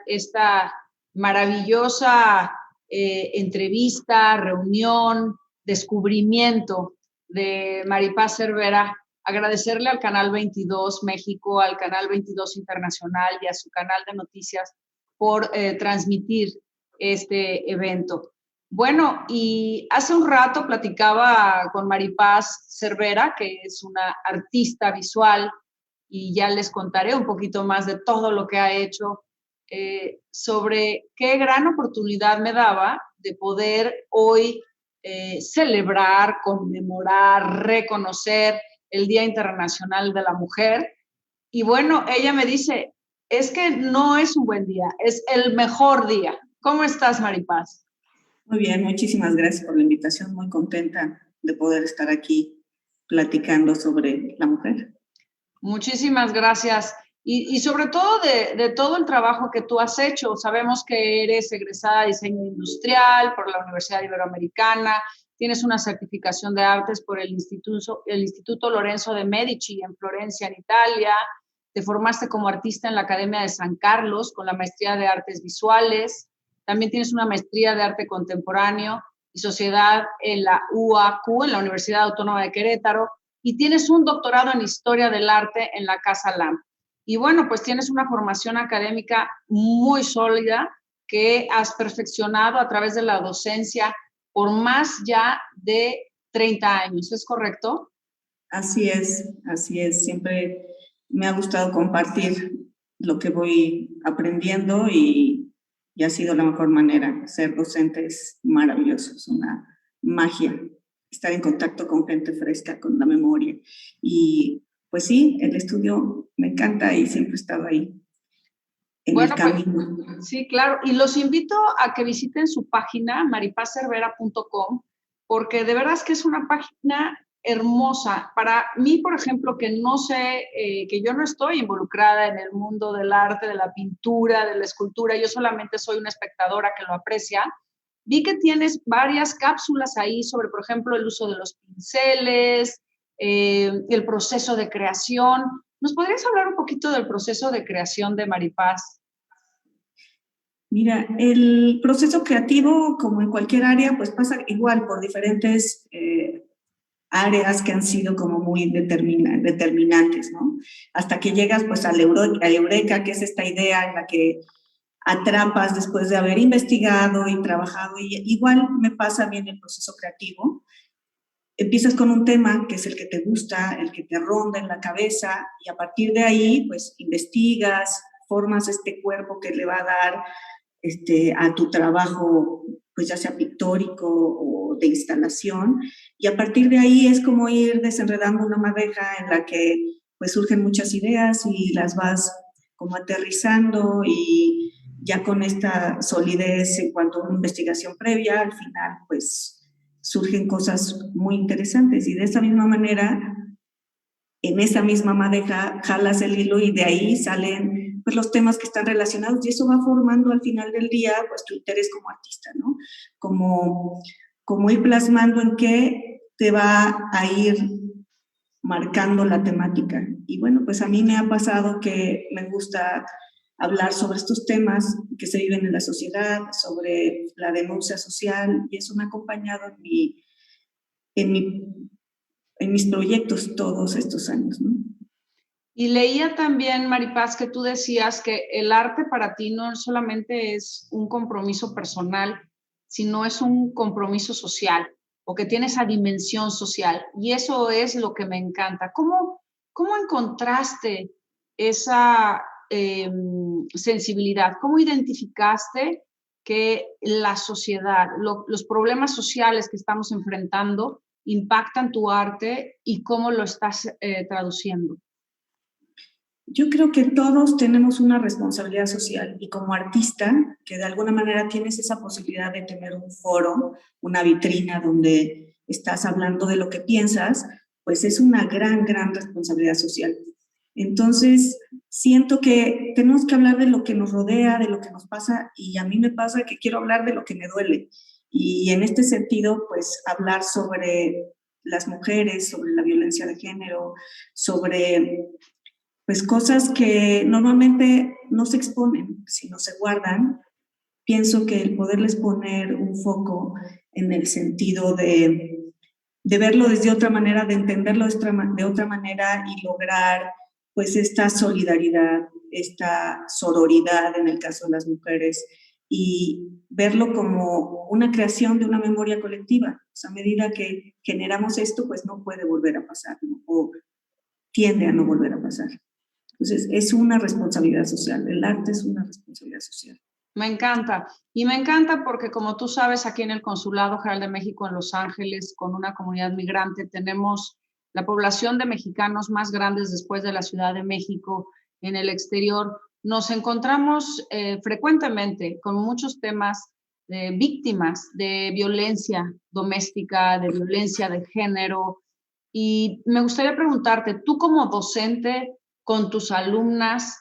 esta maravillosa entrevista, reunión, descubrimiento de Maripaz Cervera. Agradecerle al Canal 22 México, al Canal 22 Internacional y a su canal de noticias por transmitir este evento. Bueno, y hace un rato platicaba con Maripaz Cervera, que es una artista visual, y ya les contaré un poquito más de todo lo que ha hecho, sobre qué gran oportunidad me daba de poder hoy celebrar, conmemorar, reconocer el Día Internacional de la Mujer. Y bueno, ella me dice, es que no es un buen día, es el mejor día. ¿Cómo estás, Maripaz? Muy bien, muchísimas gracias por la invitación. Muy contenta de poder estar aquí platicando sobre la mujer. Muchísimas gracias. Y sobre todo de todo el trabajo que tú has hecho. Sabemos que eres egresada de diseño industrial por la Universidad Iberoamericana, tienes una certificación de artes por el Instituto Lorenzo de Medici en Florencia, en Italia, te formaste como artista en la Academia de San Carlos con la maestría de artes visuales, también tienes una maestría de arte contemporáneo y sociedad en la UAQ, en la Universidad Autónoma de Querétaro, y tienes un doctorado en Historia del Arte en la Casa LAM. Y bueno, pues tienes una formación académica muy sólida que has perfeccionado a través de la docencia por más ya de 30 años, ¿es correcto? Así es, así es. Siempre me ha gustado compartir lo que voy aprendiendo y ha sido la mejor manera. Ser docente es maravilloso, es una magia. Estar en contacto con gente fresca, con la memoria. Y pues sí, el estudio me encanta y siempre he estado ahí en el camino. Pues, sí, claro. Y los invito a que visiten su página, maripazcervera.com, porque de verdad es que es una página hermosa. Para mí, por ejemplo, que no sé, que yo no estoy involucrada en el mundo del arte, de la pintura, de la escultura, yo solamente soy una espectadora que lo aprecia. Vi que tienes varias cápsulas ahí sobre, por ejemplo, el uso de los pinceles, el proceso de creación. ¿Nos podrías hablar un poquito del proceso de creación de Maripaz? Mira, el proceso creativo, como en cualquier área, pues pasa igual por diferentes áreas que han sido como muy determinantes, ¿no? Hasta que llegas pues al eureka, que es esta idea en la que atrapas después de haber investigado y trabajado. Y igual me pasa bien el proceso creativo. Empiezas con un tema que es el que te gusta, el que te ronda en la cabeza, y a partir de ahí pues investigas, formas este cuerpo que le va a dar a tu trabajo, pues ya sea pictórico o de instalación, y a partir de ahí es como ir desenredando una madeja en la que pues surgen muchas ideas y las vas como aterrizando, y ya con esta solidez en cuanto a una investigación previa, al final pues surgen cosas muy interesantes, y de esa misma manera, en esa misma madeja jalas el hilo y de ahí salen pues los temas que están relacionados, y eso va formando al final del día pues tu interés como artista, ¿no? Como ir plasmando en qué te va a ir marcando la temática. Y bueno, pues a mí me ha pasado que me gusta hablar sobre estos temas que se viven en la sociedad, sobre la denuncia social, y eso me ha acompañado en, mi, en mis proyectos todos estos años, ¿no? Y leía también, Maripaz, que tú decías que el arte para ti no solamente es un compromiso personal, sino es un compromiso social, o que tiene esa dimensión social. Y eso es lo que me encanta. ¿Cómo encontraste esa sensibilidad? ¿Cómo identificaste que la sociedad, los problemas sociales que estamos enfrentando impactan tu arte y cómo lo estás traduciendo? Yo creo que todos tenemos una responsabilidad social, y como artista, que de alguna manera tienes esa posibilidad de tener un foro, una vitrina donde estás hablando de lo que piensas, pues es una gran, gran responsabilidad social. Entonces, siento que tenemos que hablar de lo que nos rodea, de lo que nos pasa, y a mí me pasa que quiero hablar de lo que me duele. Y en este sentido, pues hablar sobre las mujeres, sobre la violencia de género, sobre pues cosas que normalmente no se exponen, sino se guardan. Pienso que el poderles poner un foco en el sentido de verlo desde otra manera, de entenderlo de otra manera y lograr pues esta solidaridad, esta sororidad en el caso de las mujeres y verlo como una creación de una memoria colectiva. O sea, a medida que generamos esto, pues no puede volver a pasar, ¿no? O tiende a no volver a pasar. Entonces, es una responsabilidad social. El arte es una responsabilidad social. Me encanta. Y me encanta porque, como tú sabes, aquí en el Consulado General de México en Los Ángeles, con una comunidad migrante, tenemos la población de mexicanos más grandes después de la Ciudad de México en el exterior. Nos encontramos frecuentemente con muchos temas de víctimas de violencia doméstica, de violencia de género. Y me gustaría preguntarte, tú como docente con tus alumnas,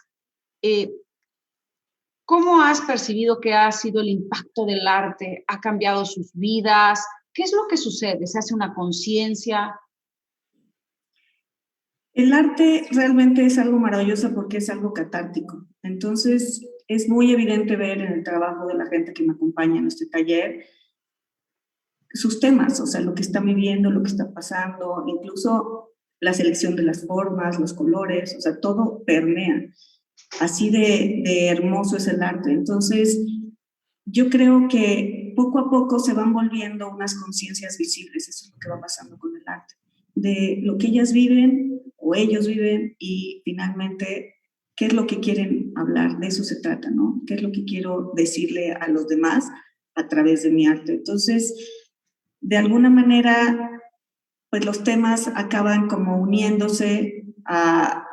¿cómo has percibido que ha sido el impacto del arte? ¿Ha cambiado sus vidas? ¿Qué es lo que sucede? ¿Se hace una conciencia? El arte realmente es algo maravilloso porque es algo catártico. Entonces, es muy evidente ver en el trabajo de la gente que me acompaña en este taller sus temas, o sea, lo que está viviendo, lo que está pasando, incluso la selección de las formas, los colores, o sea, todo permea. Así de hermoso es el arte. Entonces, yo creo que poco a poco se van volviendo unas conciencias visibles, eso es lo que va pasando con el arte, de lo que ellas viven o ellos viven y finalmente qué es lo que quieren hablar, de eso se trata, ¿no? ¿Qué es lo que quiero decirle a los demás a través de mi arte? Entonces, de alguna manera, pues los temas acaban como uniéndose a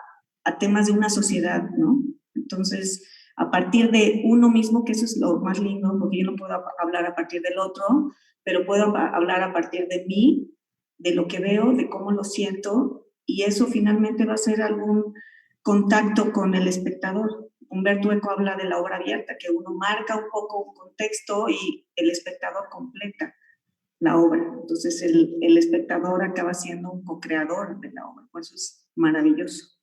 temas de una sociedad, ¿no? Entonces, a partir de uno mismo, que eso es lo más lindo, porque yo no puedo hablar a partir del otro, pero puedo hablar a partir de mí, de lo que veo, de cómo lo siento, y eso finalmente va a ser algún contacto con el espectador. Humberto Eco habla de la obra abierta, que uno marca un poco un contexto y el espectador completa la obra. Entonces el espectador acaba siendo un co-creador de la obra, por eso es maravilloso.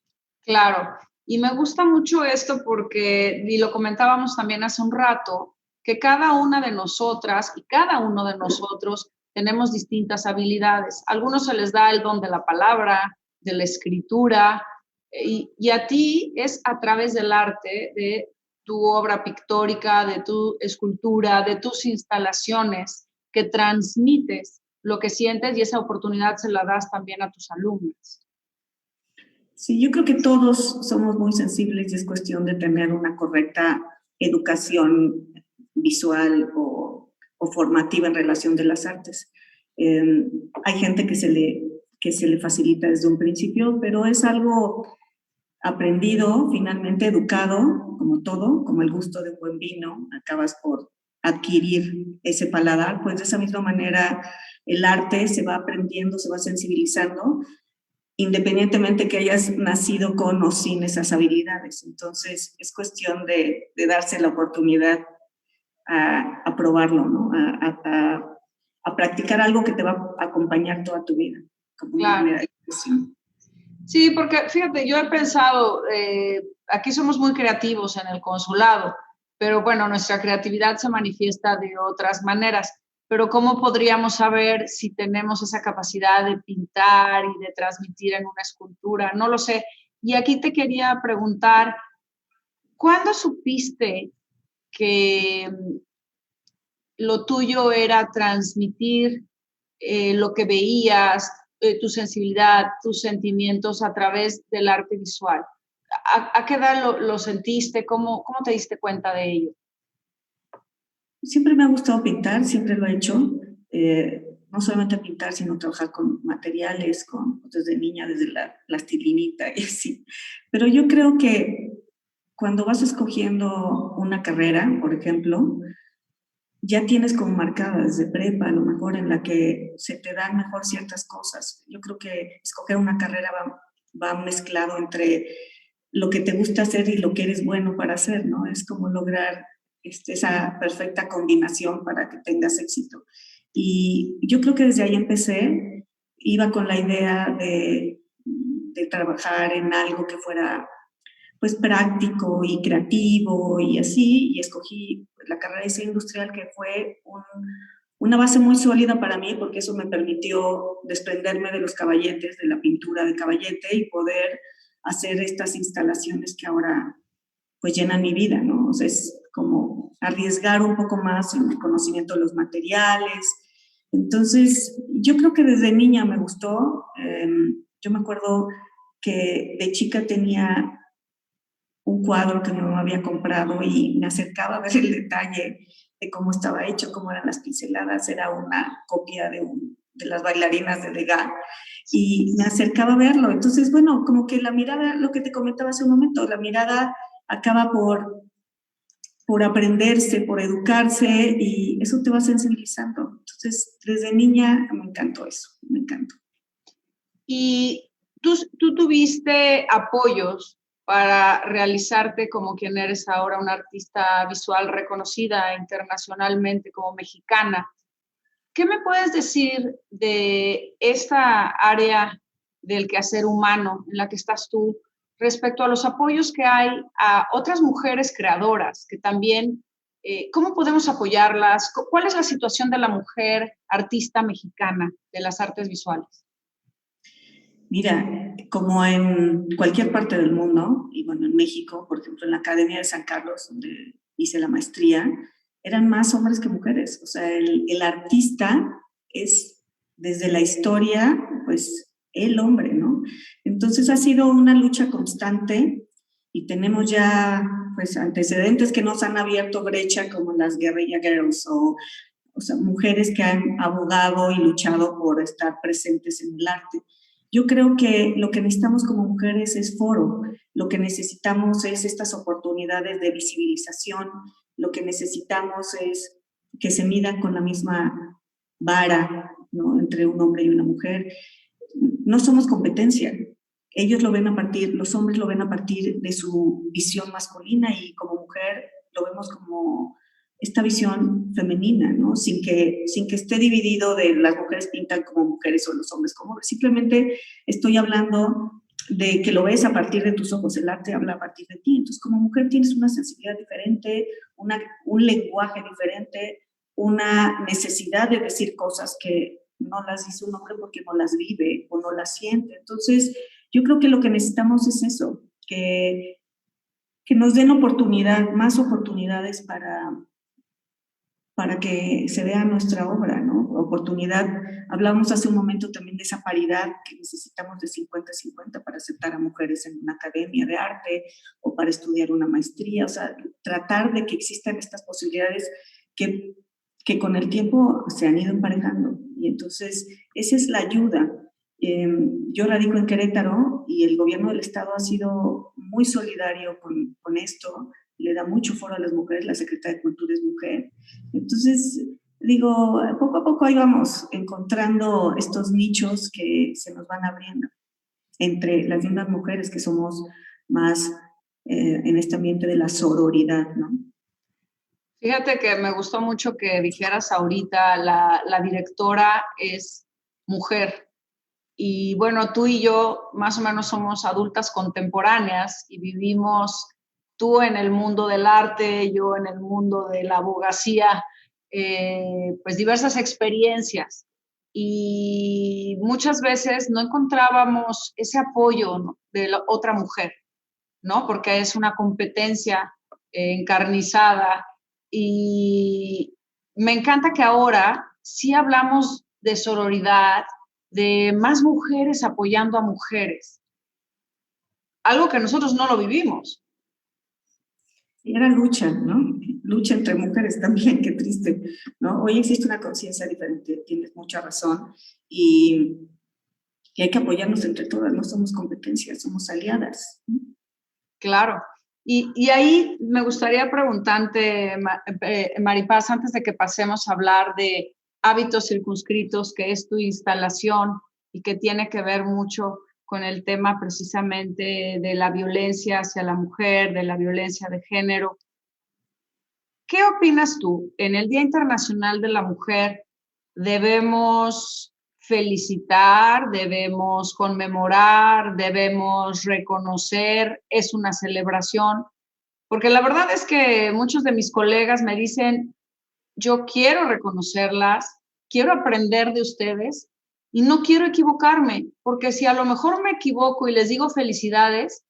Claro, y me gusta mucho esto porque, y lo comentábamos también hace un rato, que cada una de nosotras y cada uno de nosotros tenemos distintas habilidades. A algunos se les da el don de la palabra, de la escritura, y a ti es a través del arte, de tu obra pictórica, de tu escultura, de tus instalaciones, que transmites lo que sientes y esa oportunidad se la das también a tus alumnos. Sí, yo creo que todos somos muy sensibles y es cuestión de tener una correcta educación visual o formativa en relación de las artes. Hay gente que se le facilita desde un principio, pero es algo aprendido, finalmente educado, como todo, como el gusto de un buen vino, acabas por adquirir ese paladar, pues de esa misma manera el arte se va aprendiendo, se va sensibilizando, independientemente que hayas nacido con o sin esas habilidades. Entonces, es cuestión de darse la oportunidad a probarlo, ¿no? A practicar algo que te va a acompañar toda tu vida, como una manera de expresión. Sí, porque fíjate, yo he pensado, aquí somos muy creativos en el consulado, pero bueno, nuestra creatividad se manifiesta de otras maneras. Pero ¿cómo podríamos saber si tenemos esa capacidad de pintar y de transmitir en una escultura? No lo sé. Y aquí te quería preguntar, ¿cuándo supiste que lo tuyo era transmitir lo que veías, tu sensibilidad, tus sentimientos a través del arte visual? ¿A qué edad lo sentiste? ¿Cómo te diste cuenta de ello? Siempre me ha gustado pintar, siempre lo he hecho. No solamente pintar, sino trabajar con materiales, desde niña, desde la plastilinita y así. Pero yo creo que cuando vas escogiendo una carrera, por ejemplo, ya tienes como marcada desde prepa, a lo mejor en la que se te dan mejor ciertas cosas. Yo creo que escoger una carrera va mezclado entre lo que te gusta hacer y lo que eres bueno para hacer, ¿no? Es como lograr esa perfecta combinación para que tengas éxito. Y yo creo que desde ahí empecé, iba con la idea de trabajar en algo que fuera pues práctico y creativo y así, y escogí la carrera de diseño industrial, que fue una base muy sólida para mí, porque eso me permitió desprenderme de los caballetes, de la pintura de caballete, y poder hacer estas instalaciones que ahora pues llenan mi vida, ¿no? O sea, es como arriesgar un poco más en el conocimiento de los materiales. Entonces, yo creo que desde niña me gustó. Yo me acuerdo que de chica tenía un cuadro que mi mamá había comprado y me acercaba a ver el detalle de cómo estaba hecho, cómo eran las pinceladas. Era una copia de las bailarinas de Degas, y me acercaba a verlo. Entonces, bueno, como que la mirada, lo que te comentaba hace un momento, la mirada acaba por aprenderse, por educarse, y eso te va sensibilizando. Entonces, desde niña me encantó eso, me encantó. ¿Y tú tuviste apoyos para realizarte como quien eres ahora, una artista visual reconocida internacionalmente como mexicana? ¿Qué me puedes decir de esta área del quehacer humano en la que estás tú respecto a los apoyos que hay a otras mujeres creadoras que también, cómo podemos apoyarlas? ¿Cuál es la situación de la mujer artista mexicana de las artes visuales? Mira, como en cualquier parte del mundo, y bueno, en México, por ejemplo, en la Academia de San Carlos, donde hice la maestría, eran más hombres que mujeres. O sea, el artista es, desde la historia, pues, el hombre, ¿no? Entonces ha sido una lucha constante, y tenemos ya, pues, antecedentes que nos han abierto brecha, como las Guerrilla Girls, o sea, mujeres que han abogado y luchado por estar presentes en el arte. Yo creo que lo que necesitamos como mujeres es foro, lo que necesitamos es estas oportunidades de visibilización, lo que necesitamos es que se midan con la misma vara, ¿no?, entre un hombre y una mujer. No somos competencia. Ellos lo ven a partir, los hombres lo ven a partir de su visión masculina, y como mujer lo vemos como esta visión femenina, ¿no? Sin que esté dividido de las mujeres pintan como mujeres o los hombres como hombres. Simplemente estoy hablando de que lo ves a partir de tus ojos, el arte habla a partir de ti. Entonces, como mujer tienes una sensibilidad diferente, un lenguaje diferente, una necesidad de decir cosas que no las dice un hombre porque no las vive o no las siente. Entonces, yo creo que lo que necesitamos es eso, que nos den más oportunidades para que se vea nuestra obra, ¿no? Oportunidad. Hablamos hace un momento también de esa paridad que necesitamos de 50-50 para aceptar a mujeres en una academia de arte o para estudiar una maestría. O sea, tratar de que existan estas posibilidades que con el tiempo se han ido emparejando. Y entonces, esa es la ayuda. Yo radico en Querétaro y el gobierno del estado ha sido muy solidario con esto. Le da mucho foro a las mujeres, la secretaria de Cultura es mujer. Entonces, digo, poco a poco ahí vamos encontrando estos nichos que se nos van abriendo entre las mismas mujeres que somos más en este ambiente de la sororidad, ¿no? Fíjate que me gustó mucho que dijeras ahorita, la directora es mujer. Y bueno, tú y yo más o menos somos adultas contemporáneas y vivimos, tú en el mundo del arte, yo en el mundo de la abogacía, pues diversas experiencias. Y muchas veces no encontrábamos ese apoyo, ¿no?, de la otra mujer, ¿no? Porque es una competencia encarnizada. Y me encanta que ahora sí hablamos de sororidad, de más mujeres apoyando a mujeres, algo que nosotros no lo vivimos. Y era lucha, ¿no? Lucha entre mujeres también, qué triste, ¿no? Hoy existe una conciencia diferente, tienes mucha razón, y hay que apoyarnos entre todas, no somos competencias, somos aliadas. Claro. Y ahí me gustaría preguntarte, Maripaz, antes de que pasemos a hablar de Hábitos Circunscritos, que es tu instalación y que tiene que ver mucho con el tema precisamente de la violencia hacia la mujer, de la violencia de género. ¿Qué opinas tú? En el Día Internacional de la Mujer, ¿debemos felicitar, debemos conmemorar, debemos reconocer, es una celebración, porque la verdad es que muchos de mis colegas me dicen, yo quiero reconocerlas, quiero aprender de ustedes y no quiero equivocarme, porque si a lo mejor me equivoco y les digo felicidades,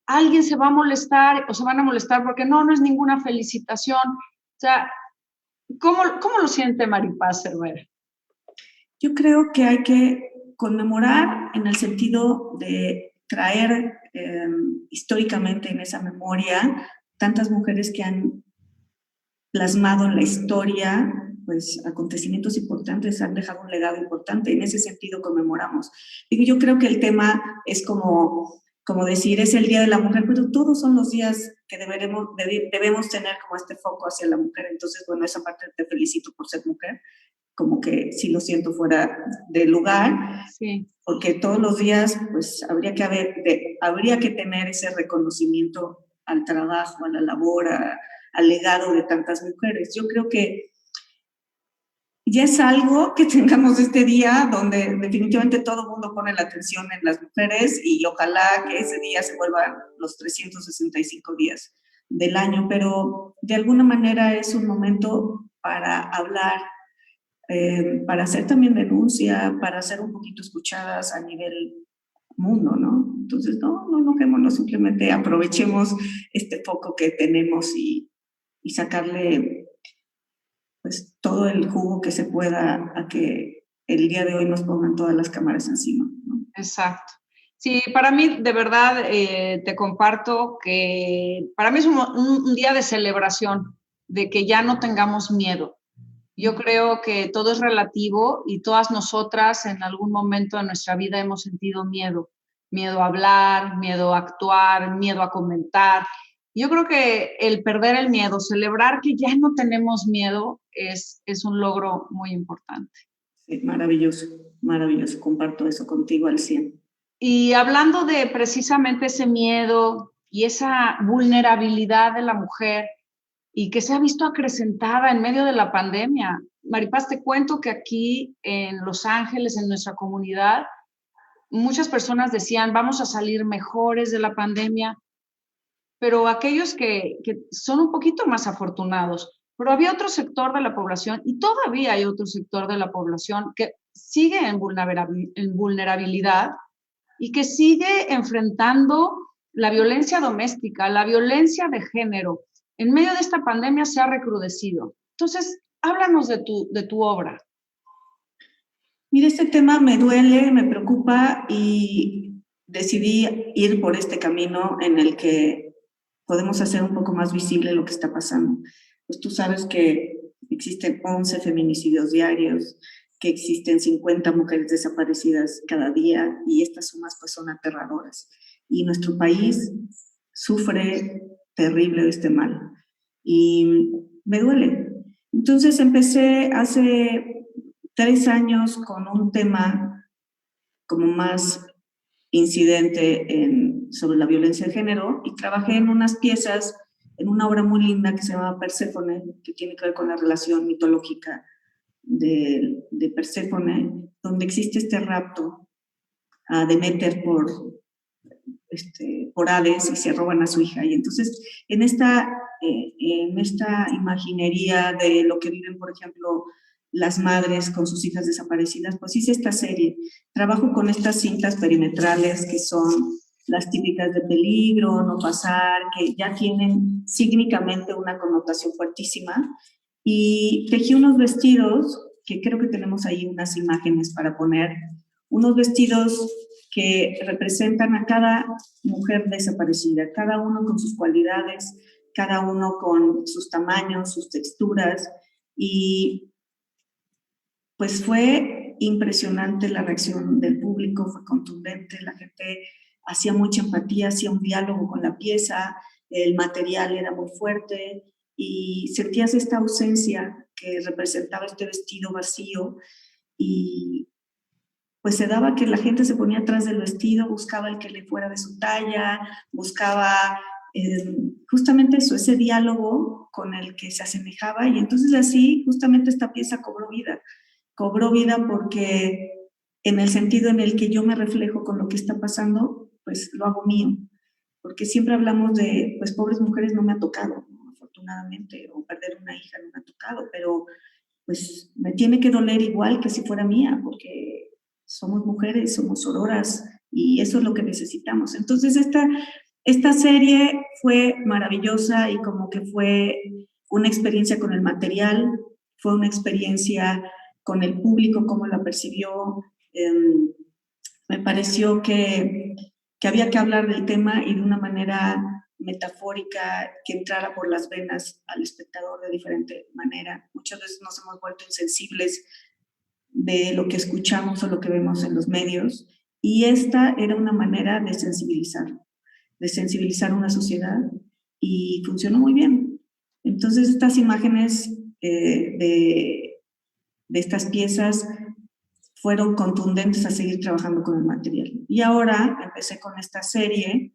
alguien se va a molestar o se van a molestar porque no es ninguna felicitación. O sea, ¿cómo lo siente Maripaz Cervera? Yo creo que hay que conmemorar en el sentido de traer históricamente en esa memoria tantas mujeres que han plasmado en la historia pues acontecimientos importantes, han dejado un legado importante. En ese sentido conmemoramos. Digo, yo creo que el tema es como decir, es el Día de la Mujer, pero todos son los días que debemos tener como este foco hacia la mujer. Entonces, bueno, esa parte te felicito por ser mujer, como que sí lo siento fuera de lugar, sí, porque todos los días pues habría que tener ese reconocimiento al trabajo, a la labor, al legado de tantas mujeres. Yo creo que ya es algo que tengamos este día donde definitivamente todo el mundo pone la atención en las mujeres y ojalá que ese día se vuelvan los 365 días del año, pero de alguna manera es un momento para hablar, para hacer también denuncia, para ser un poquito escuchadas a nivel mundo, ¿no? Entonces, no enojémonos, simplemente aprovechemos este foco que tenemos y sacarle pues todo el jugo que se pueda a que el día de hoy nos pongan todas las cámaras encima, ¿no? Exacto. Sí, para mí, de verdad, te comparto que para mí es un día de celebración, de que ya no tengamos miedo. Yo creo que todo es relativo y todas nosotras en algún momento de nuestra vida hemos sentido miedo. Miedo a hablar, miedo a actuar, miedo a comentar. Yo creo que el perder el miedo, celebrar que ya no tenemos miedo, es un logro muy importante. Sí, maravilloso, maravilloso. Comparto eso contigo al 100. Y hablando de precisamente ese miedo y esa vulnerabilidad de la mujer y que se ha visto acrecentada en medio de la pandemia. Maripaz, te cuento que aquí en Los Ángeles, en nuestra comunidad, muchas personas decían, vamos a salir mejores de la pandemia, pero aquellos que son un poquito más afortunados, pero había otro sector de la población y todavía hay otro sector de la población que sigue en vulnerabilidad y que sigue enfrentando la violencia doméstica, la violencia de género. En medio de esta pandemia se ha recrudecido. Entonces, háblanos de tu obra. Mira, este tema me duele, me preocupa y decidí ir por este camino en el que podemos hacer un poco más visible lo que está pasando. Pues tú sabes que existen 11 feminicidios diarios, que existen 50 mujeres desaparecidas cada día y estas sumas pues son aterradoras. Y nuestro país sufre terrible de este mal y me duele. Entonces empecé hace 3 años con un tema como más incidente sobre la violencia de género y trabajé en unas piezas, en una obra muy linda que se llama Perséfone, que tiene que ver con la relación mitológica de Perséfone, donde existe este rapto a Deméter por Hades y se roban a su hija. Y entonces en esta imaginería de lo que viven, por ejemplo, las madres con sus hijas desaparecidas, pues hice esta serie. Trabajo con estas cintas perimetrales que son las típicas de peligro, no pasar, que ya tienen cínicamente una connotación fuertísima. Y tejí unos vestidos, que creo que tenemos ahí unas imágenes para poner, unos vestidos que representan a cada mujer desaparecida, cada uno con sus cualidades, cada uno con sus tamaños, sus texturas, y pues fue impresionante la reacción del público, fue contundente, la gente hacía mucha empatía, hacía un diálogo con la pieza, el material era muy fuerte y sentías esta ausencia que representaba este vestido vacío y pues se daba que la gente se ponía atrás del vestido, buscaba el que le fuera de su talla, buscaba justamente eso, ese diálogo con el que se asemejaba y entonces así justamente esta pieza cobró vida porque en el sentido en el que yo me reflejo con lo que está pasando, pues lo hago mío. Porque siempre hablamos de, pues pobres mujeres no me ha tocado, ¿no? Afortunadamente, o perder una hija no me ha tocado, pero pues me tiene que doler igual que si fuera mía, porque somos mujeres, somos sororas, y eso es lo que necesitamos. Entonces, esta serie fue maravillosa y como que fue una experiencia con el material, fue una experiencia con el público, cómo la percibió. Me pareció que había que hablar del tema y de una manera metafórica que entrara por las venas al espectador de diferente manera. Muchas veces nos hemos vuelto insensibles de lo que escuchamos o lo que vemos en los medios, y esta era una manera de sensibilizar una sociedad, y funcionó muy bien. Entonces estas imágenes de estas piezas fueron contundentes a seguir trabajando con el material. Y ahora empecé con esta serie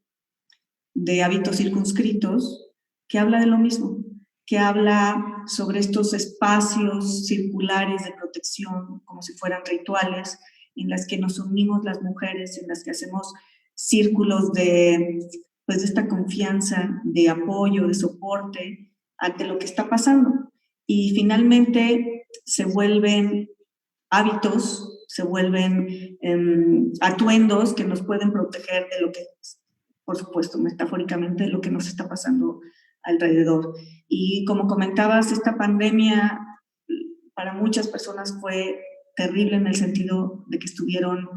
de hábitos circunscritos que habla de lo mismo, que habla sobre estos espacios circulares de protección como si fueran rituales, en las que nos unimos las mujeres, en las que hacemos círculos pues, de esta confianza, de apoyo, de soporte ante lo que está pasando. Y finalmente se vuelven hábitos, se vuelven atuendos que nos pueden proteger de lo que, por supuesto, metafóricamente, de lo que nos está pasando alrededor. Y como comentabas, esta pandemia para muchas personas fue terrible en el sentido de que estuvieron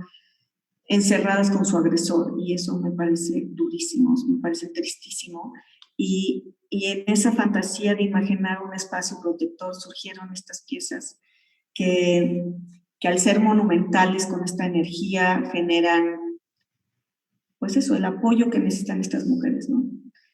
encerradas con su agresor, y eso me parece durísimo, me parece tristísimo. Y en esa fantasía de imaginar un espacio protector surgieron estas piezas que al ser monumentales con esta energía generan, pues eso, el apoyo que necesitan estas mujeres, ¿no?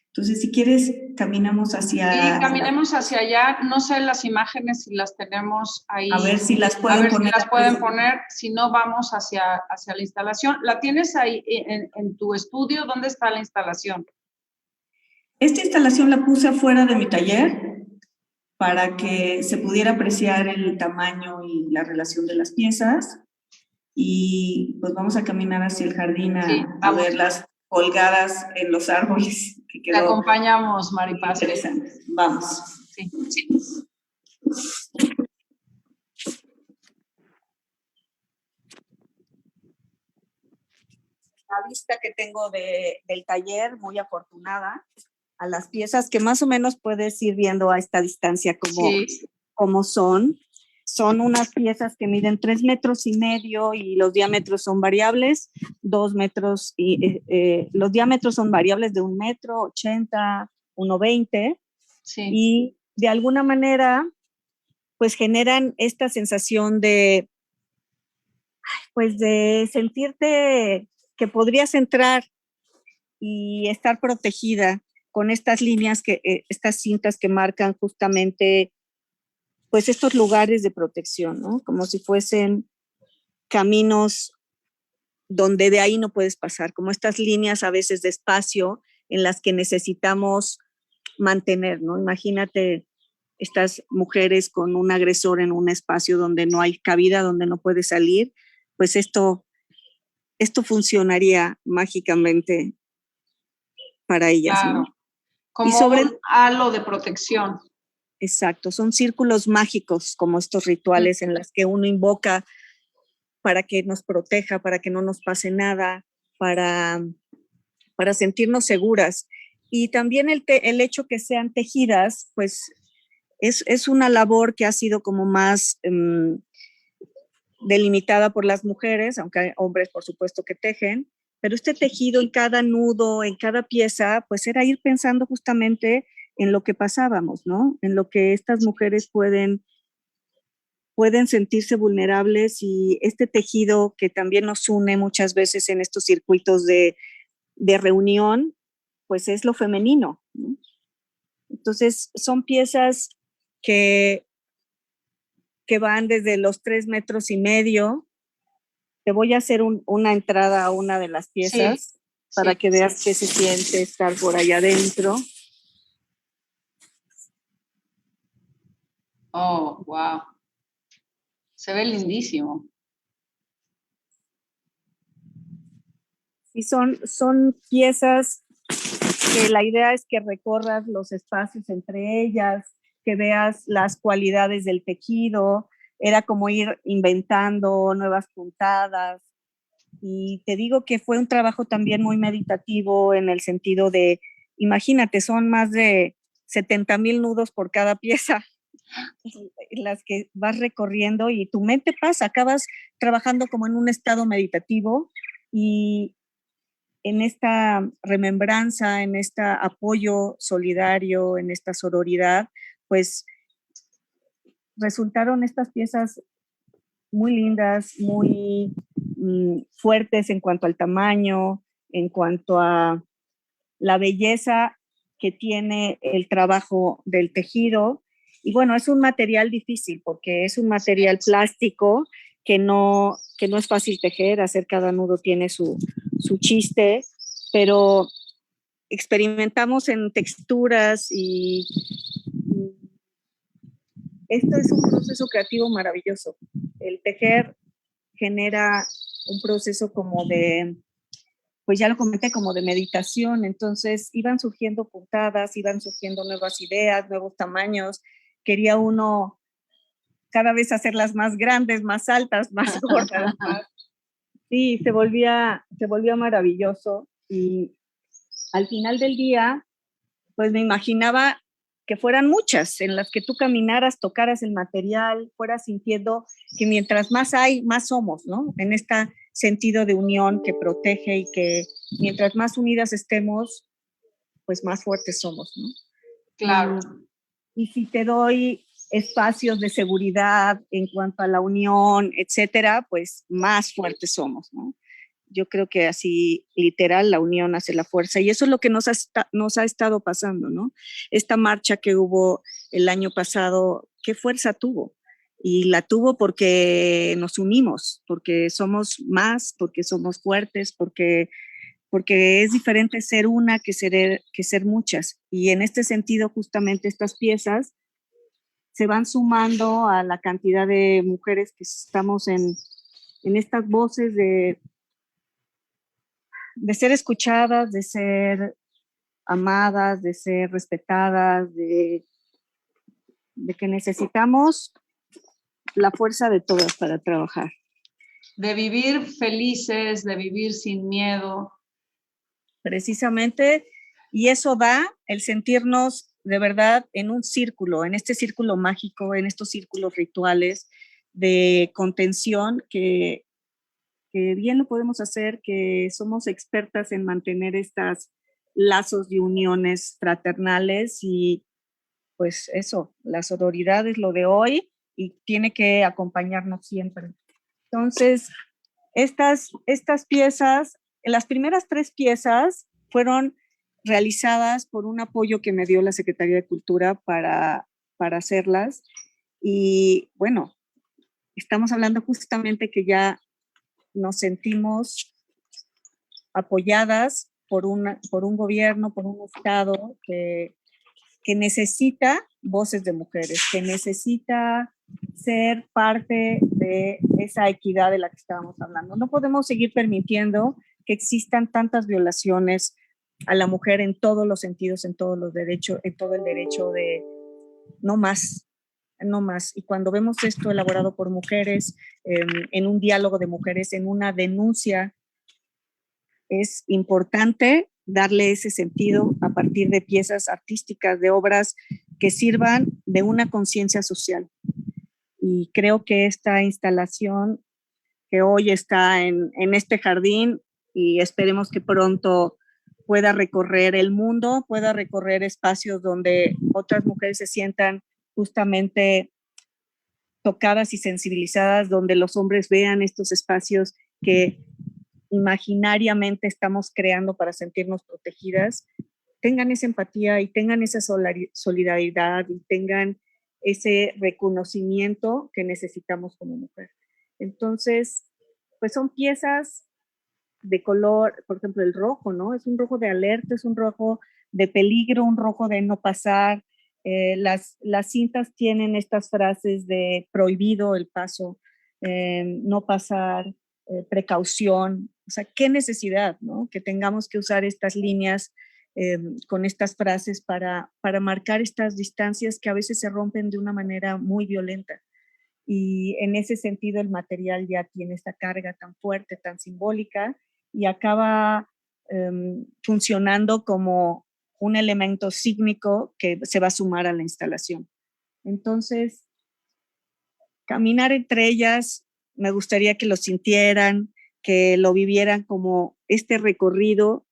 Entonces, si quieres, caminamos hacia... Sí, caminemos hacia allá. No sé las imágenes si las tenemos ahí. A ver si las pueden poner. Si las pueden poner. Si no, vamos hacia la instalación. ¿La tienes ahí en tu estudio? ¿Dónde está la instalación? Esta instalación la puse afuera de mi taller para que se pudiera apreciar el tamaño y la relación de las piezas. Y pues vamos a caminar hacia el jardín a verlas colgadas en los árboles. Que quedó. Te acompañamos, Maripaz. Interesante. Vamos. Sí. La vista que tengo del taller, muy afortunada, a las piezas que más o menos puedes ir viendo a esta distancia como son. Son unas piezas que miden 3,5 metros y los diámetros son variables, 2 metros, y los diámetros son variables de 1,80 m, 1,20 m, sí. Y de alguna manera, pues generan esta sensación pues de sentirte que podrías entrar y estar protegida con estas líneas, estas cintas que marcan justamente pues estos lugares de protección, ¿no? Como si fuesen caminos donde de ahí no puedes pasar, como estas líneas a veces de espacio en las que necesitamos mantener, ¿no? Imagínate estas mujeres con un agresor en un espacio donde no hay cabida, donde no puede salir, pues esto funcionaría mágicamente para ellas, claro. ¿no? Como un halo de protección. Exacto, son círculos mágicos como estos rituales en los que uno invoca para que nos proteja, para que no nos pase nada, para sentirnos seguras. Y también el hecho que sean tejidas, pues es una labor que ha sido como más delimitada por las mujeres, aunque hay hombres por supuesto que tejen, pero este tejido en cada nudo, en cada pieza, pues era ir pensando justamente en lo que pasábamos, ¿no? En lo que estas mujeres pueden sentirse vulnerables, y este tejido que también nos une muchas veces en estos circuitos de reunión, pues es lo femenino, ¿no? Entonces son piezas que van desde los 3,5 metros. Te voy a hacer una entrada a una de las piezas para que veas qué se siente estar por allá adentro. Oh, wow. Se ve lindísimo. Y son piezas que la idea es que recorras los espacios entre ellas, que veas las cualidades del tejido, era como ir inventando nuevas puntadas. Y te digo que fue un trabajo también muy meditativo en el sentido de, imagínate, son más de 70,000 nudos por cada pieza, las que vas recorriendo y tu mente pasa, acabas trabajando como en un estado meditativo y en esta remembranza, en este apoyo solidario, en esta sororidad, pues resultaron estas piezas muy lindas, muy fuertes en cuanto al tamaño, en cuanto a la belleza que tiene el trabajo del tejido. Y bueno, es un material difícil porque es un material plástico que no es fácil tejer, hacer cada nudo tiene su chiste, pero experimentamos en texturas y esto es un proceso creativo maravilloso. El tejer genera un proceso como de, pues ya lo comenté, como de meditación. Entonces iban surgiendo puntadas, iban surgiendo nuevas ideas, nuevos tamaños. Quería uno cada vez hacerlas más grandes, más altas, más gordas. Más. Sí, se volvía maravilloso. Y al final del día, pues me imaginaba que fueran muchas, en las que tú caminaras, tocaras el material, fueras sintiendo que mientras más hay, más somos, ¿no? En este sentido de unión que protege y que mientras más unidas estemos, pues más fuertes somos, ¿no? Claro. Y si te doy espacios de seguridad en cuanto a la unión, etcétera, pues más fuertes somos, ¿no? Yo creo que así, literal, la unión hace la fuerza. Y eso es lo que nos ha estado pasando, ¿no? Esta marcha que hubo el año pasado, ¿qué fuerza tuvo? Y la tuvo porque nos unimos, porque somos más, porque somos fuertes, porque es diferente ser una que ser muchas. Y en este sentido, justamente estas piezas se van sumando a la cantidad de mujeres que estamos en estas voces de ser escuchadas, de ser amadas, de ser respetadas, de que necesitamos la fuerza de todas para trabajar. De vivir felices, de vivir sin miedo. Precisamente, y eso da el sentirnos de verdad en un círculo, en este círculo mágico, en estos círculos rituales de contención que bien lo podemos hacer, que somos expertas en mantener estos lazos de uniones fraternales y pues eso, la sororidad es lo de hoy y tiene que acompañarnos siempre. Entonces, estas piezas, las primeras 3 piezas fueron realizadas por un apoyo que me dio la Secretaría de Cultura para hacerlas. Y bueno, estamos hablando justamente que ya nos sentimos apoyadas por un gobierno, por un Estado que necesita voces de mujeres, que necesita ser parte de esa equidad de la que estábamos hablando. No podemos seguir permitiendo que existan tantas violaciones a la mujer en todos los sentidos, en todos los derechos, en todo el derecho de no más, no más. Y cuando vemos esto elaborado por mujeres, en un diálogo de mujeres, en una denuncia, es importante darle ese sentido a partir de piezas artísticas, de obras que sirvan de una conciencia social. Y creo que esta instalación que hoy está en este jardín y esperemos que pronto pueda recorrer el mundo, pueda recorrer espacios donde otras mujeres se sientan justamente tocadas y sensibilizadas, donde los hombres vean estos espacios que imaginariamente estamos creando para sentirnos protegidas, tengan esa empatía y tengan esa solidaridad y tengan ese reconocimiento que necesitamos como mujer. Entonces, pues son piezas de color, por ejemplo, el rojo, ¿no? Es un rojo de alerta, es un rojo de peligro, un rojo de no pasar. Las cintas tienen estas frases de prohibido el paso, no pasar, precaución, O sea, qué necesidad, ¿no? Que tengamos que usar estas líneas con estas frases para marcar estas distancias que a veces se rompen de una manera muy violenta. Y en ese sentido el material ya tiene esta carga tan fuerte, tan simbólica, y acaba funcionando como un elemento sísmico que se va a sumar a la instalación. Entonces, caminar entre ellas, me gustaría que lo sintieran, que lo vivieran como este recorrido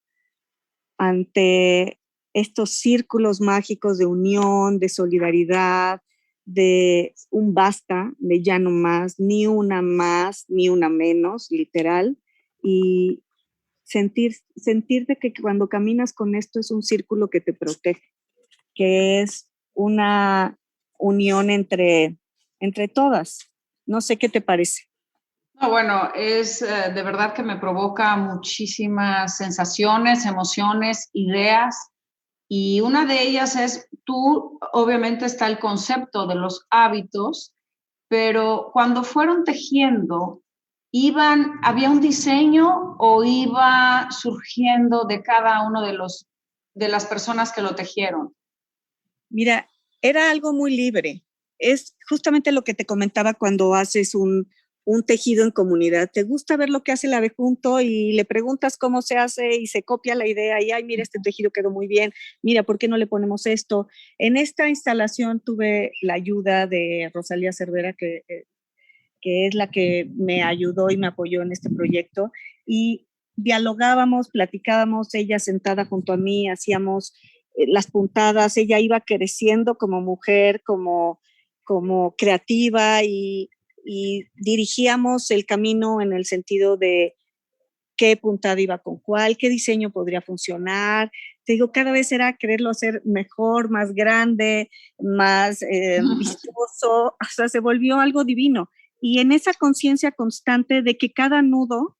ante estos círculos mágicos de unión, de solidaridad, de un basta, de ya no más, ni una menos, literal, y sentirte que cuando caminas con esto es un círculo que te protege, que es una unión entre todas. No sé qué te parece. No, bueno, es de verdad que me provoca muchísimas sensaciones, emociones, ideas, y una de ellas es, tú, obviamente está el concepto de los hábitos, pero cuando fueron tejiendo, ¿había un diseño o iba surgiendo de cada uno de las personas que lo tejieron? Mira, era algo muy libre. Es justamente lo que te comentaba cuando haces un tejido en comunidad. Te gusta ver lo que hace el abejunto y le preguntas cómo se hace y se copia la idea y, ay, mira, este tejido quedó muy bien, mira, ¿por qué no le ponemos esto? En esta instalación tuve la ayuda de Rosalía Cervera, que es la que me ayudó y me apoyó en este proyecto, y dialogábamos, platicábamos, ella sentada junto a mí, hacíamos las puntadas, ella iba creciendo como mujer, como creativa, y dirigíamos el camino en el sentido de qué puntada iba con cuál, qué diseño podría funcionar. Te digo, cada vez era quererlo hacer mejor, más grande, más vistoso, o sea, se volvió algo divino. Y en esa conciencia constante de que cada nudo,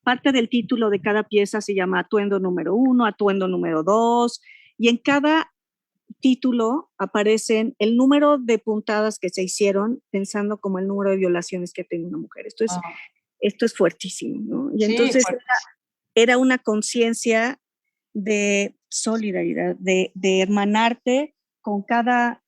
parte del título de cada pieza se llama atuendo número 1, atuendo número 2, y en cada título aparecen el número de puntadas que se hicieron pensando como el número de violaciones que ha tenido una mujer. Esto es fuertísimo, ¿no? Y sí, entonces era una conciencia de solidaridad, de hermanarte con cada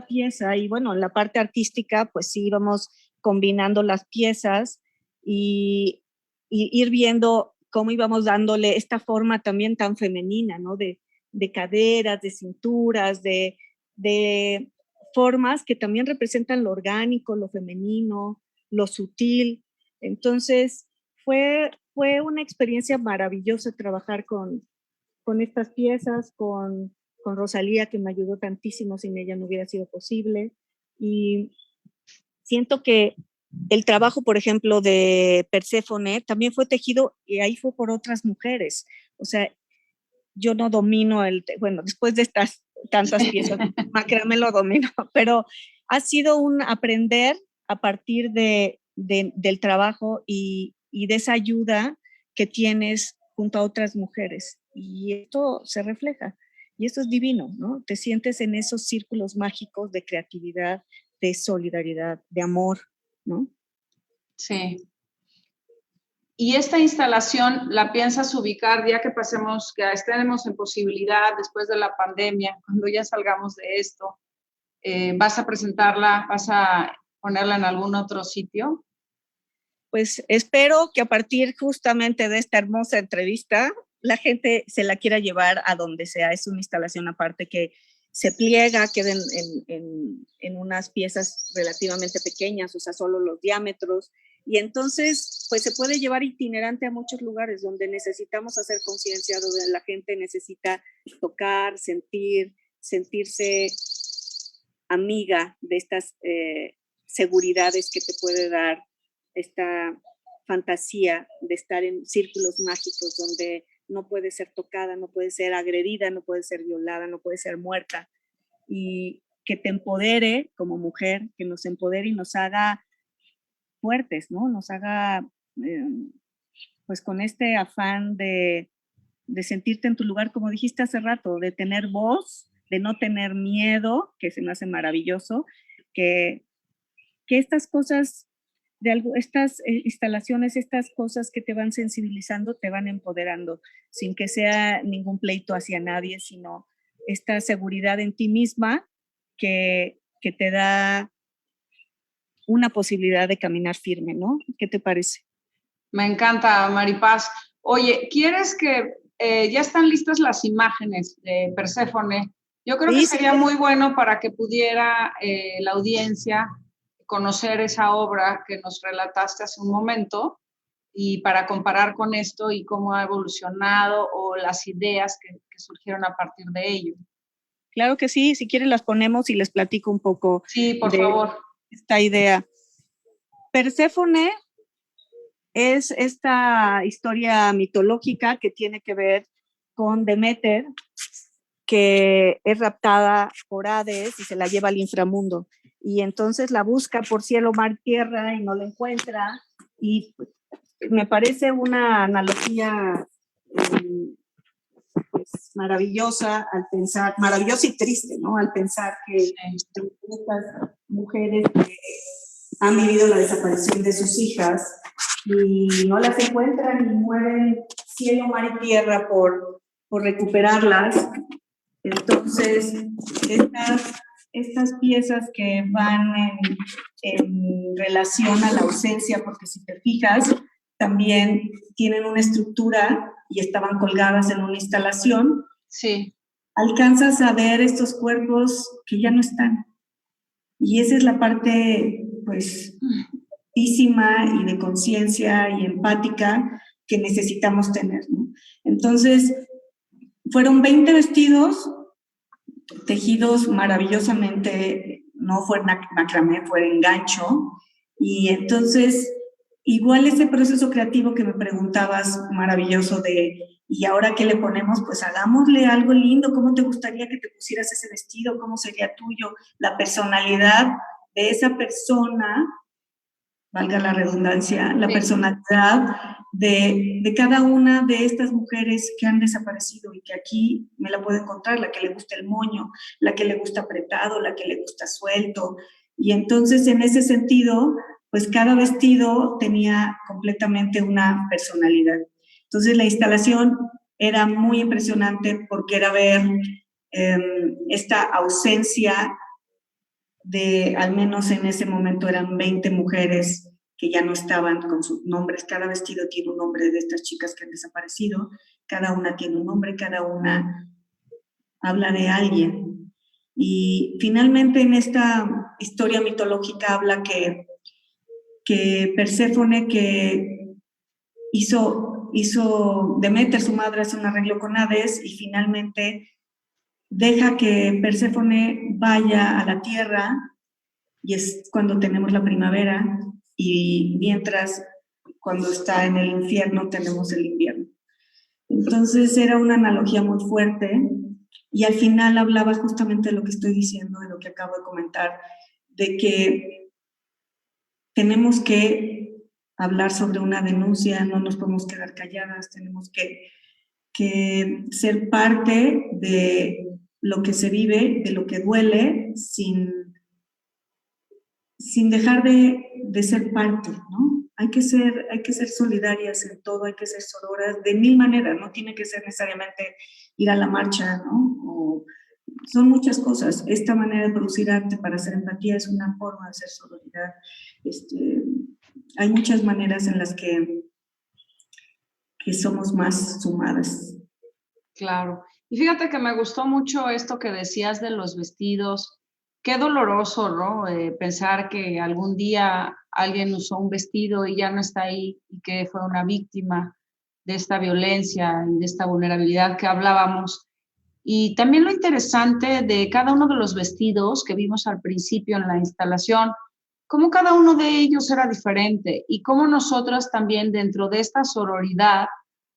pieza. Y bueno, en la parte artística, pues sí íbamos combinando las piezas y ir viendo cómo íbamos dándole esta forma también tan femenina, ¿no? De caderas, de cinturas, de formas que también representan lo orgánico, lo femenino, lo sutil. Entonces, fue una experiencia maravillosa trabajar con estas piezas, con Rosalía, que me ayudó tantísimo, sin ella no hubiera sido posible. Y siento que el trabajo, por ejemplo, de Perséfone también fue tejido, y ahí fue por otras mujeres. O sea, yo no domino bueno, después de estas tantas piezas, macramé lo domino, pero ha sido un aprender a partir del trabajo y de esa ayuda que tienes junto a otras mujeres. Y esto se refleja. Y esto es divino, ¿no? Te sientes en esos círculos mágicos de creatividad, de solidaridad, de amor, ¿no? Sí. ¿Y esta instalación la piensas ubicar ya que pasemos, que estemos en posibilidad después de la pandemia, cuando ya salgamos de esto? ¿Vas a presentarla, vas a ponerla en algún otro sitio? Pues espero que a partir justamente de esta hermosa entrevista, la gente se la quiera llevar a donde sea. Es una instalación aparte que se pliega, queda en unas piezas relativamente pequeñas, o sea, solo los diámetros. Y entonces, pues se puede llevar itinerante a muchos lugares donde necesitamos hacer conciencia, donde la gente necesita tocar, sentirse amiga de estas seguridades que te puede dar esta fantasía de estar en círculos mágicos donde no puede ser tocada, no puede ser agredida, no puede ser violada, no puede ser muerta, y que te empodere como mujer, que nos empodere y nos haga fuertes, ¿no? Nos haga, pues con este afán de sentirte en tu lugar, como dijiste hace rato, de tener voz, de no tener miedo, que se me hace maravilloso, que estas cosas estas instalaciones, estas cosas que te van sensibilizando, te van empoderando, sin que sea ningún pleito hacia nadie, sino esta seguridad en ti misma que te da una posibilidad de caminar firme, ¿no? ¿Qué te parece? Me encanta, Maripaz. Oye, ¿quieres que ya están listas las imágenes de Perséfone? Yo creo que sería muy bueno para que pudiera la audiencia conocer esa obra que nos relataste hace un momento y para comparar con esto y cómo ha evolucionado o las ideas que surgieron a partir de ello. Claro que sí, si quieren las ponemos y les platico un poco. Sí, por favor. Esta idea. Perséfone es esta historia mitológica que tiene que ver con Deméter, que es raptada por Hades y se la lleva al inframundo. Y entonces la busca por cielo, mar, tierra y no la encuentra. Y me parece una analogía pues, maravillosa al pensar, maravillosa y triste, ¿no? Al pensar que estas mujeres que han vivido la desaparición de sus hijas y no las encuentran y mueren cielo, mar y tierra por recuperarlas. Entonces, estas piezas que van en relación a la ausencia, porque si te fijas, también tienen una estructura y estaban colgadas en una instalación. Sí. Alcanzas a ver estos cuerpos que ya no están. Y esa es la parte, pues, altísima y de conciencia y empática que necesitamos tener, ¿no? Entonces, fueron 20 vestidos tejidos maravillosamente, no fue macramé, fue engancho, y entonces, igual ese proceso creativo que me preguntabas, maravilloso de, ¿y ahora qué le ponemos? Pues hagámosle algo lindo, ¿cómo te gustaría que te pusieras ese vestido? ¿Cómo sería tuyo? La personalidad de esa persona, valga la redundancia, la personalidad de cada una de estas mujeres que han desaparecido y que aquí me la puedo encontrar, la que le gusta el moño, la que le gusta apretado, la que le gusta suelto. Y entonces, en ese sentido, pues cada vestido tenía completamente una personalidad. Entonces, la instalación era muy impresionante porque era ver esta ausencia de, al menos en ese momento eran 20 mujeres que ya no estaban con sus nombres. Cada vestido tiene un nombre de estas chicas que han desaparecido, cada una tiene un nombre, cada una habla de alguien. Y finalmente en esta historia mitológica habla que Perséfone, que hizo Deméter, su madre, hace un arreglo con Hades y finalmente deja que Perséfone vaya a la tierra, y es cuando tenemos la primavera, y mientras cuando está en el infierno tenemos el invierno. Entonces era una analogía muy fuerte y al final hablaba justamente de lo que estoy diciendo, de lo que acabo de comentar, de que tenemos que hablar sobre una denuncia, no nos podemos quedar calladas, tenemos que ser parte de lo que se vive, de lo que duele, sin dejar de ser parte, ¿no? Hay que ser solidarias en todo, hay que ser sororas de mil maneras, no tiene que ser necesariamente ir a la marcha, ¿no? O son muchas cosas. Esta manera de producir arte para hacer empatía es una forma de hacer sororidad. Hay muchas maneras en las que somos más sumadas. Claro. Y fíjate que me gustó mucho esto que decías de los vestidos. Qué doloroso, ¿no? Pensar que algún día alguien usó un vestido y ya no está ahí y que fue una víctima de esta violencia y de esta vulnerabilidad que hablábamos. Y también lo interesante de cada uno de los vestidos que vimos al principio en la instalación, cómo cada uno de ellos era diferente y cómo nosotras también dentro de esta sororidad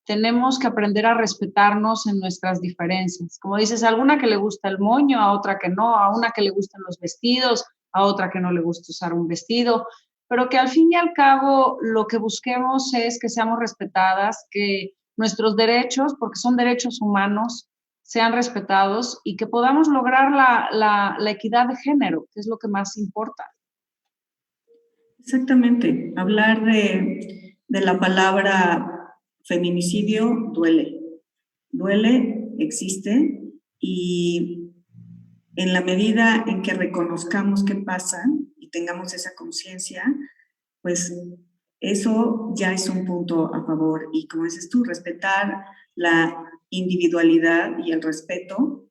tenemos que aprender a respetarnos en nuestras diferencias. Como dices, a alguna que le gusta el moño, a otra que no, a una que le gustan los vestidos, a otra que no le gusta usar un vestido, pero que al fin y al cabo lo que busquemos es que seamos respetadas, que nuestros derechos, porque son derechos humanos, sean respetados y que podamos lograr la equidad de género, que es lo que más importa. Exactamente. Hablar de la palabra feminicidio duele. Duele, existe, y en la medida en que reconozcamos qué pasa y tengamos esa conciencia, pues eso ya es un punto a favor. Y como dices tú, respetar la individualidad y el respeto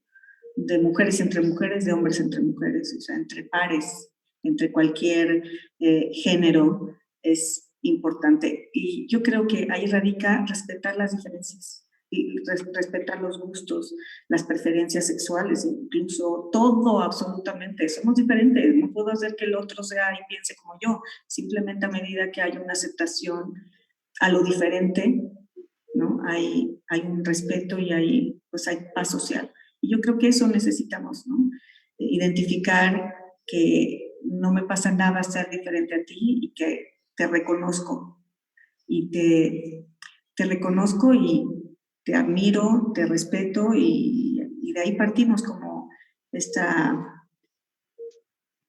de mujeres, de hombres entre mujeres, o sea, entre pares, entre cualquier género, es importante. Y yo creo que ahí radica respetar las diferencias y respetar los gustos, las preferencias sexuales, incluso todo, absolutamente. Somos diferentes, no puedo hacer que el otro sea y piense como yo, simplemente a medida que hay una aceptación a lo diferente, ¿no? Hay un respeto y pues hay paz social. Y yo creo que eso necesitamos, ¿no? Identificar que no me pasa nada ser diferente a ti y que te reconozco. Y te reconozco y te admiro, te respeto y de ahí partimos como esta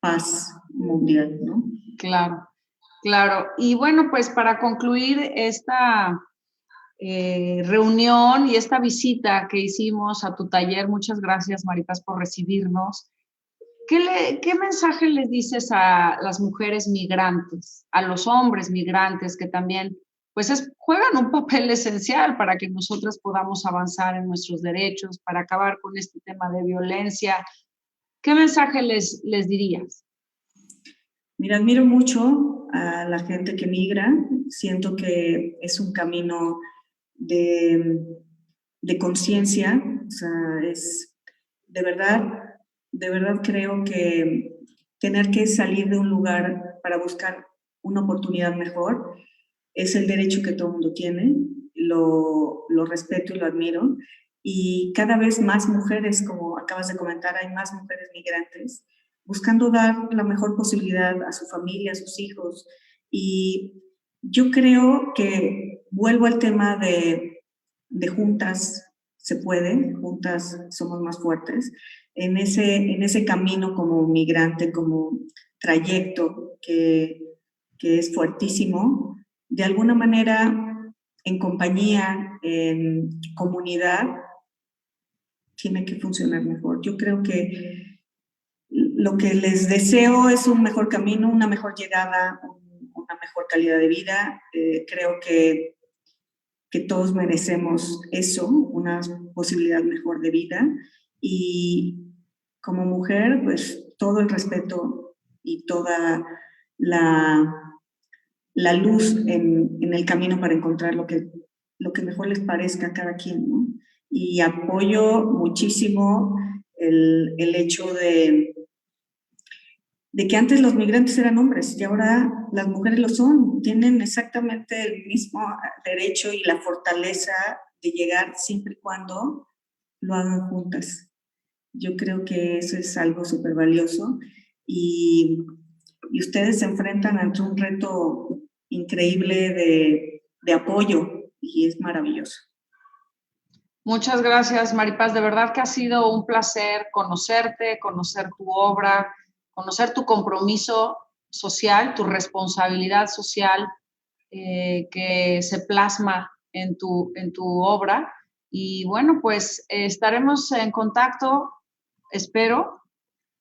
paz mundial, ¿no? Claro, claro. Y bueno, pues para concluir esta reunión y esta visita que hicimos a tu taller, muchas gracias, Maripaz, por recibirnos. ¿Qué mensaje les dices a las mujeres migrantes, a los hombres migrantes que también pues juegan un papel esencial para que nosotras podamos avanzar en nuestros derechos, para acabar con este tema de violencia? ¿Qué mensaje les dirías? Mira, admiro mucho a la gente que migra. Siento que es un camino de conciencia. O sea, es de verdad creo que tener que salir de un lugar para buscar una oportunidad mejor es el derecho que todo el mundo tiene. Lo respeto y lo admiro. Y cada vez más mujeres, como acabas de comentar, hay más mujeres migrantes buscando dar la mejor posibilidad a su familia, a sus hijos. Y yo creo que vuelvo al tema de juntas se puede, juntas somos más fuertes, en ese camino como migrante, como trayecto que es fuertísimo, de alguna manera en compañía, en comunidad, tiene que funcionar mejor. Yo creo que lo que les deseo es un mejor camino, una mejor llegada, una mejor calidad de vida. Creo que todos merecemos eso, una posibilidad mejor de vida. Y como mujer, pues todo el respeto y toda la luz en el camino para encontrar lo que mejor les parezca a cada quien, ¿no? Y apoyo muchísimo el hecho de que antes los migrantes eran hombres y ahora las mujeres lo son. Tienen exactamente el mismo derecho y la fortaleza de llegar siempre y cuando lo hagan juntas. Yo creo que eso es algo súper valioso y ustedes se enfrentan ante un reto increíble de apoyo y es maravilloso. Muchas gracias, Maripaz. De verdad que ha sido un placer conocerte, conocer tu obra, conocer tu compromiso social, tu responsabilidad social que se plasma en tu obra. Y bueno, pues estaremos en contacto, espero,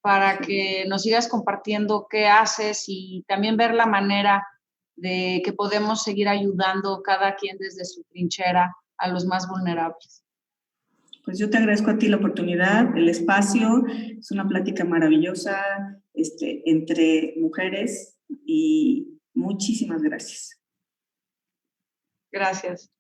para que nos sigas compartiendo qué haces y también ver la manera de que podemos seguir ayudando cada quien desde su trinchera a los más vulnerables. Pues yo te agradezco a ti la oportunidad, el espacio, es una plática maravillosa entre mujeres y muchísimas gracias. Gracias.